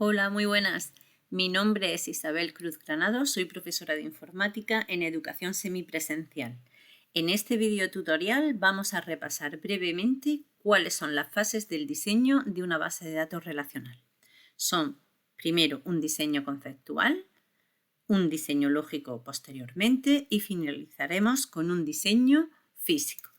Hola, muy buenas. Mi nombre es Isabel Cruz Granado, soy profesora de informática en educación semipresencial. En este video tutorial vamos a repasar brevemente cuáles son las fases del diseño de una base de datos relacional. Son, primero, un diseño conceptual, un diseño lógico posteriormente y finalizaremos con un diseño físico.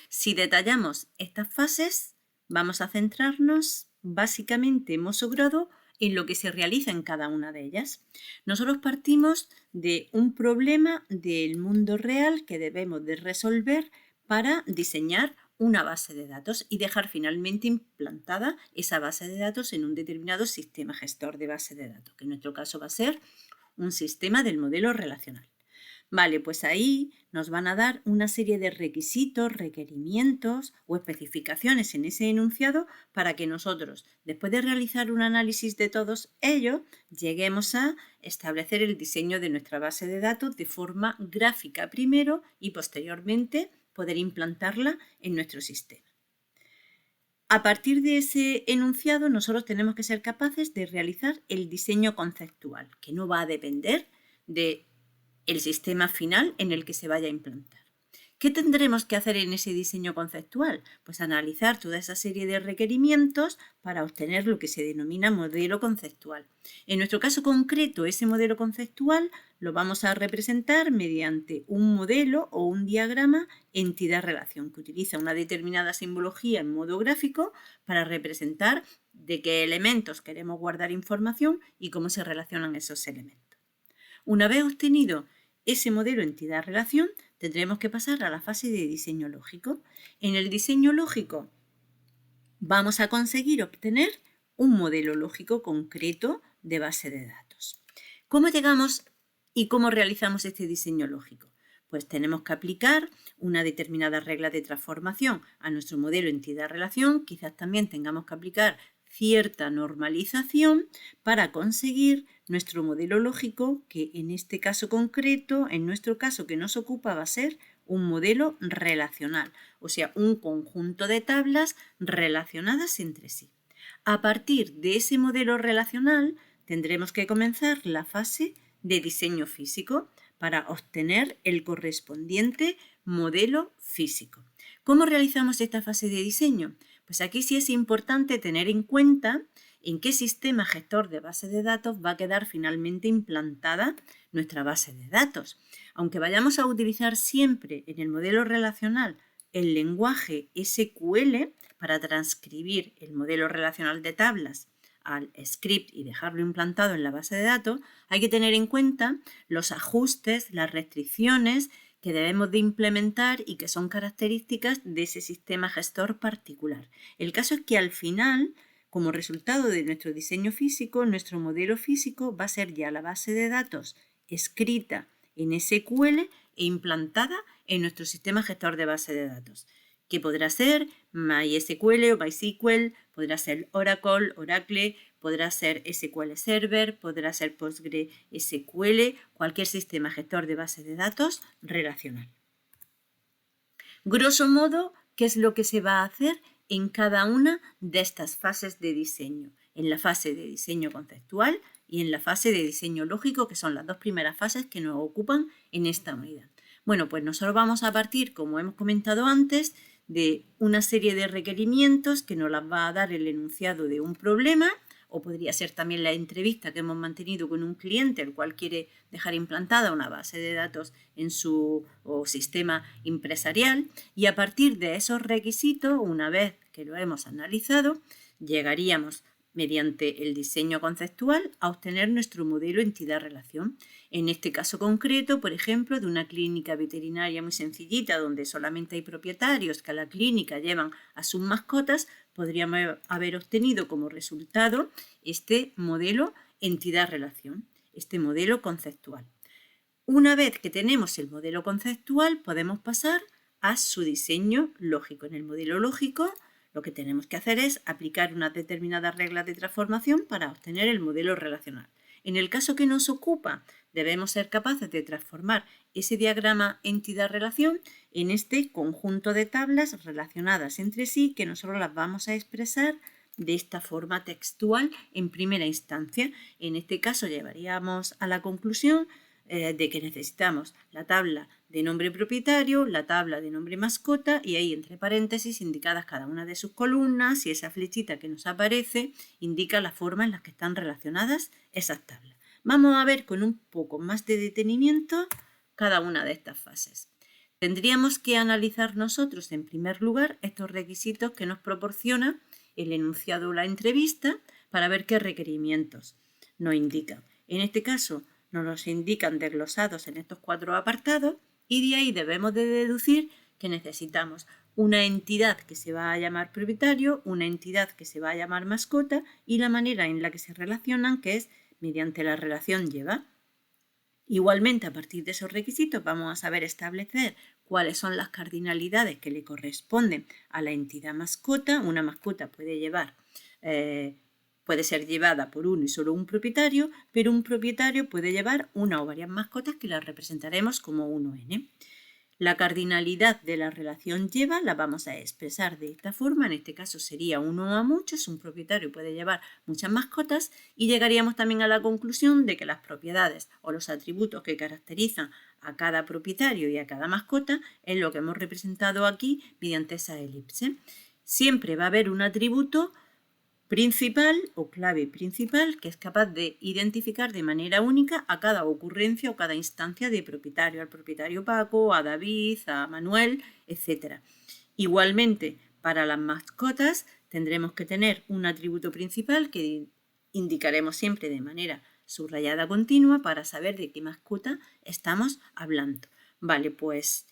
Si detallamos estas fases, vamos a centrarnos básicamente modo grado en lo que se realiza en cada una de ellas. Nosotros partimos de un problema del mundo real que debemos de resolver para diseñar una base de datos y dejar finalmente implantada esa base de datos en un determinado sistema gestor de base de datos, que en nuestro caso va a ser un sistema del modelo relacional. Vale, pues ahí nos van a dar una serie de requisitos, requerimientos o especificaciones en ese enunciado para que nosotros, después de realizar un análisis de todos ellos, lleguemos a establecer el diseño de nuestra base de datos de forma gráfica primero y posteriormente poder implantarla en nuestro sistema. A partir de ese enunciado, nosotros tenemos que ser capaces de realizar el diseño conceptual, que no va a depender de el sistema final en el que se vaya a implantar. ¿Qué tendremos que hacer en ese diseño conceptual? Pues analizar toda esa serie de requerimientos para obtener lo que se denomina modelo conceptual. En nuestro caso concreto, ese modelo conceptual lo vamos a representar mediante un modelo o un diagrama entidad-relación que utiliza una determinada simbología en modo gráfico para representar de qué elementos queremos guardar información y cómo se relacionan esos elementos. Una vez obtenido ese modelo entidad-relación, tendremos que pasar a la fase de diseño lógico. En el diseño lógico vamos a conseguir obtener un modelo lógico concreto de base de datos. ¿Cómo llegamos y cómo realizamos este diseño lógico? Pues tenemos que aplicar una determinada regla de transformación a nuestro modelo entidad-relación. Quizás también tengamos que aplicar cierta normalización para conseguir nuestro modelo lógico, que en este caso concreto, en nuestro caso que nos ocupa, va a ser un modelo relacional, o sea, un conjunto de tablas relacionadas entre sí. A partir de ese modelo relacional tendremos que comenzar la fase de diseño físico para obtener el correspondiente modelo físico. ¿Cómo realizamos esta fase de diseño? Pues aquí sí es importante tener en cuenta en qué sistema gestor de base de datos va a quedar finalmente implantada nuestra base de datos. Aunque vayamos a utilizar siempre en el modelo relacional el lenguaje SQL para transcribir el modelo relacional de tablas al script y dejarlo implantado en la base de datos, hay que tener en cuenta los ajustes, las restricciones que debemos de implementar y que son características de ese sistema gestor particular. El caso es que al final, como resultado de nuestro diseño físico, nuestro modelo físico va a ser ya la base de datos escrita en SQL e implantada en nuestro sistema gestor de base de datos, que podrá ser MySQL o MySQL, podrá ser Oracle, podrá ser SQL Server, podrá ser PostgreSQL, cualquier sistema gestor de base de datos relacional. Grosso modo, ¿qué es lo que se va a hacer en cada una de estas fases de diseño? En la fase de diseño conceptual y en la fase de diseño lógico, que son las dos primeras fases que nos ocupan en esta unidad. Bueno, pues nosotros vamos a partir, como hemos comentado antes, de una serie de requerimientos que nos las va a dar el enunciado de un problema, o podría ser también la entrevista que hemos mantenido con un cliente, el cual quiere dejar implantada una base de datos en su sistema empresarial, y a partir de esos requisitos, una vez que lo hemos analizado, llegaríamos mediante el diseño conceptual a obtener nuestro modelo entidad-relación. En este caso concreto, por ejemplo, de una clínica veterinaria muy sencillita donde solamente hay propietarios que a la clínica llevan a sus mascotas, podríamos haber obtenido como resultado este modelo entidad-relación, este modelo conceptual. Una vez que tenemos el modelo conceptual, podemos pasar a su diseño lógico. En el modelo lógico, lo que tenemos que hacer es aplicar unas determinadas reglas de transformación para obtener el modelo relacional. En el caso que nos ocupa, debemos ser capaces de transformar ese diagrama entidad-relación en este conjunto de tablas relacionadas entre sí que nosotros las vamos a expresar de esta forma textual en primera instancia. En este caso llevaríamos a la conclusión de que necesitamos la tabla de nombre propietario, la tabla de nombre mascota y ahí entre paréntesis indicadas cada una de sus columnas y esa flechita que nos aparece indica la forma en la que están relacionadas esas tablas. Vamos a ver con un poco más de detenimiento cada una de estas fases. Tendríamos que analizar nosotros en primer lugar estos requisitos que nos proporciona el enunciado o la entrevista para ver qué requerimientos nos indican. En este caso nos los indican desglosados en estos 4 apartados y de ahí debemos de deducir que necesitamos una entidad que se va a llamar propietario, una entidad que se va a llamar mascota y la manera en la que se relacionan, que es mediante la relación lleva. Igualmente, a partir de esos requisitos vamos a saber establecer cuáles son las cardinalidades que le corresponden a la entidad mascota. Una mascota puede ser llevada por uno y solo un propietario, pero un propietario puede llevar una o varias mascotas que las representaremos como 1n. La cardinalidad de la relación lleva la vamos a expresar de esta forma, en este caso sería uno a muchos, un propietario puede llevar muchas mascotas y llegaríamos también a la conclusión de que las propiedades o los atributos que caracterizan a cada propietario y a cada mascota es lo que hemos representado aquí mediante esa elipse. Siempre va a haber un atributo principal o clave principal que es capaz de identificar de manera única a cada ocurrencia o cada instancia de propietario, al propietario Paco, a David, a Manuel, etc. Igualmente, para las mascotas tendremos que tener un atributo principal que indicaremos siempre de manera subrayada continua para saber de qué mascota estamos hablando. Vale, pues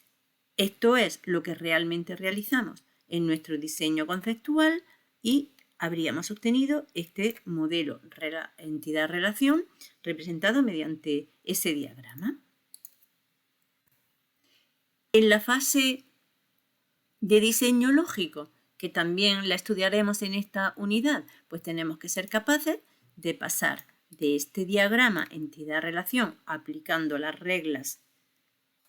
esto es lo que realmente realizamos en nuestro diseño conceptual y habríamos obtenido este modelo entidad-relación representado mediante ese diagrama. En la fase de diseño lógico, que también la estudiaremos en esta unidad, pues tenemos que ser capaces de pasar de este diagrama entidad-relación aplicando las reglas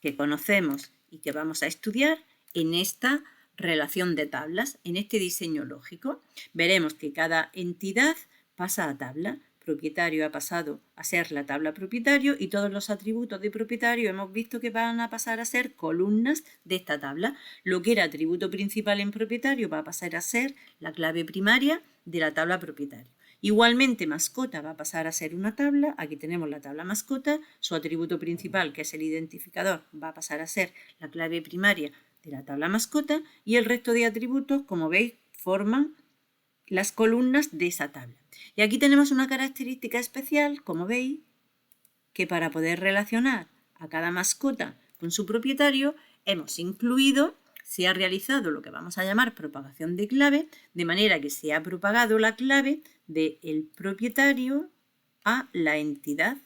que conocemos y que vamos a estudiar en esta relación de tablas. En este diseño lógico veremos que cada entidad pasa a tabla. Propietario ha pasado a ser la tabla propietario y todos los atributos de propietario hemos visto que van a pasar a ser columnas de esta tabla. Lo que era atributo principal en propietario va a pasar a ser la clave primaria de la tabla propietario. Igualmente, mascota va a pasar a ser una tabla. Aquí tenemos la tabla mascota. Su atributo principal, que es el identificador, va a pasar a ser la clave primaria de la tabla mascota y el resto de atributos, como veis, forman las columnas de esa tabla. Y aquí tenemos una característica especial, como veis, que para poder relacionar a cada mascota con su propietario hemos incluido, se ha realizado lo que vamos a llamar propagación de clave, de manera que se ha propagado la clave del propietario a la entidad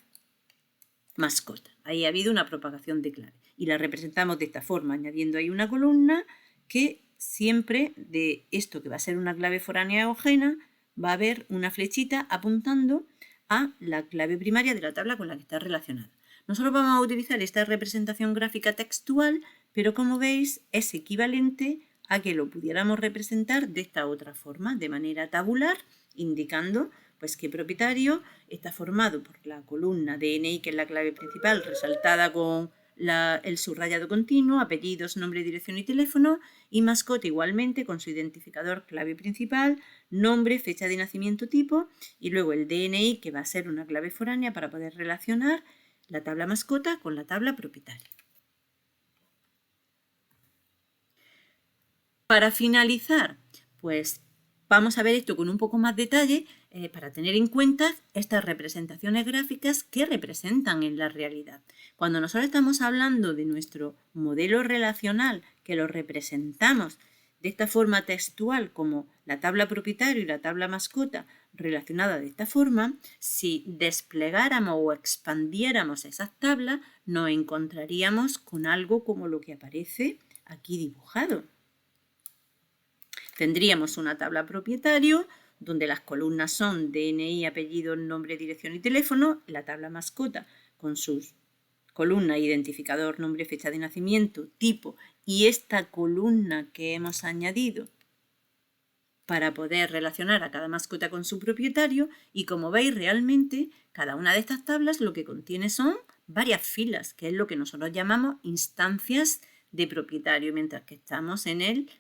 mascota. Ahí ha habido una propagación de clave y la representamos de esta forma, añadiendo ahí una columna que siempre de esto que va a ser una clave foránea o ajena va a haber una flechita apuntando a la clave primaria de la tabla con la que está relacionada. Nosotros vamos a utilizar esta representación gráfica textual, pero como veis es equivalente a que lo pudiéramos representar de esta otra forma, de manera tabular, indicando pues que propietario está formado por la columna DNI, que es la clave principal, resaltada con el subrayado continuo, apellidos, nombre, dirección y teléfono, y mascota igualmente con su identificador clave principal, nombre, fecha de nacimiento tipo, y luego el DNI, que va a ser una clave foránea para poder relacionar la tabla mascota con la tabla propietaria. Para finalizar, pues vamos a ver esto con un poco más detalle para tener en cuenta estas representaciones gráficas que representan en la realidad. Cuando nosotros estamos hablando de nuestro modelo relacional, que lo representamos de esta forma textual como la tabla propietario y la tabla mascota relacionada de esta forma, si desplegáramos o expandiéramos esas tablas, nos encontraríamos con algo como lo que aparece aquí dibujado. Tendríamos una tabla propietario donde las columnas son DNI, apellido, nombre, dirección y teléfono, la tabla mascota con sus columnas identificador, nombre, fecha de nacimiento, tipo y esta columna que hemos añadido para poder relacionar a cada mascota con su propietario y como veis realmente cada una de estas tablas lo que contiene son varias filas, que es lo que nosotros llamamos instancias de propietario, mientras que estamos en el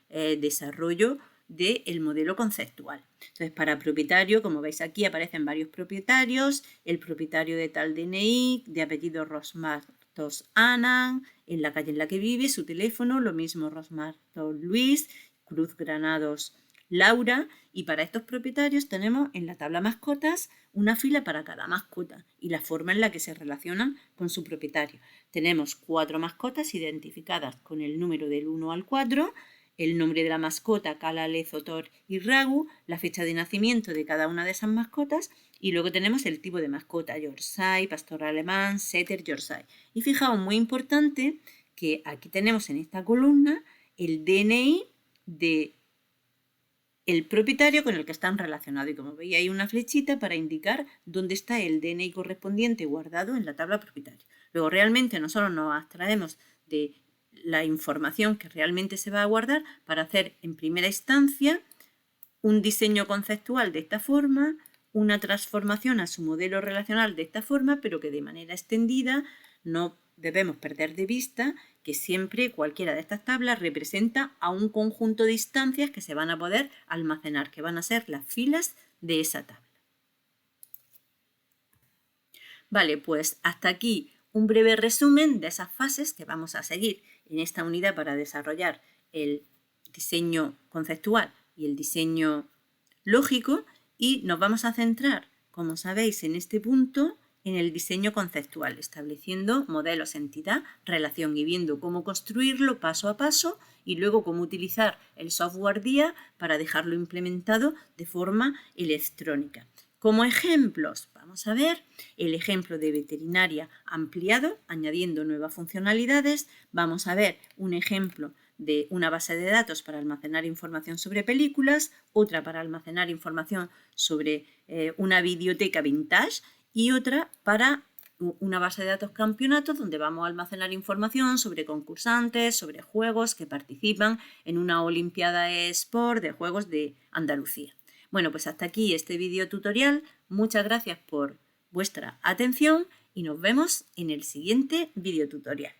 desarrollo del modelo conceptual. Entonces, para propietario, como veis aquí, aparecen varios propietarios, el propietario de tal DNI, de apellido Rosmartos Annan, en la calle en la que vive, su teléfono, lo mismo Rosmartos Luis, Cruz Granados Laura, y para estos propietarios tenemos en la tabla mascotas una fila para cada mascota y la forma en la que se relacionan con su propietario. Tenemos 4 mascotas identificadas con el número del 1 al 4, el nombre de la mascota, Kalale, Zotor y Ragu, la fecha de nacimiento de cada una de esas mascotas y luego tenemos el tipo de mascota, Yorkshire, Pastor Alemán, Setter, Yorkshire. Y fijaos, muy importante que aquí tenemos en esta columna el DNI de el propietario con el que están relacionados. Y como veis hay una flechita para indicar dónde está el DNI correspondiente guardado en la tabla propietario. Luego realmente nosotros nos abstraemos de la información que realmente se va a guardar para hacer en primera instancia un diseño conceptual de esta forma, una transformación a su modelo relacional de esta forma, pero que de manera extendida no debemos perder de vista que siempre cualquiera de estas tablas representa a un conjunto de instancias que se van a poder almacenar, que van a ser las filas de esa tabla. Vale, pues hasta aquí un breve resumen de esas fases que vamos a seguir en esta unidad para desarrollar el diseño conceptual y el diseño lógico y nos vamos a centrar, como sabéis, en este punto en el diseño conceptual, estableciendo modelos, entidad, relación y viendo cómo construirlo paso a paso y luego cómo utilizar el software DIA para dejarlo implementado de forma electrónica. Como ejemplos, vamos a ver el ejemplo de veterinaria ampliado, añadiendo nuevas funcionalidades. Vamos a ver un ejemplo de una base de datos para almacenar información sobre películas, otra para almacenar información sobre una videoteca vintage y otra para una base de datos campeonatos donde vamos a almacenar información sobre concursantes, sobre juegos que participan en una Olimpiada eSport de juegos de Andalucía. Bueno, pues hasta aquí este vídeo tutorial. Muchas gracias por vuestra atención y nos vemos en el siguiente vídeo tutorial.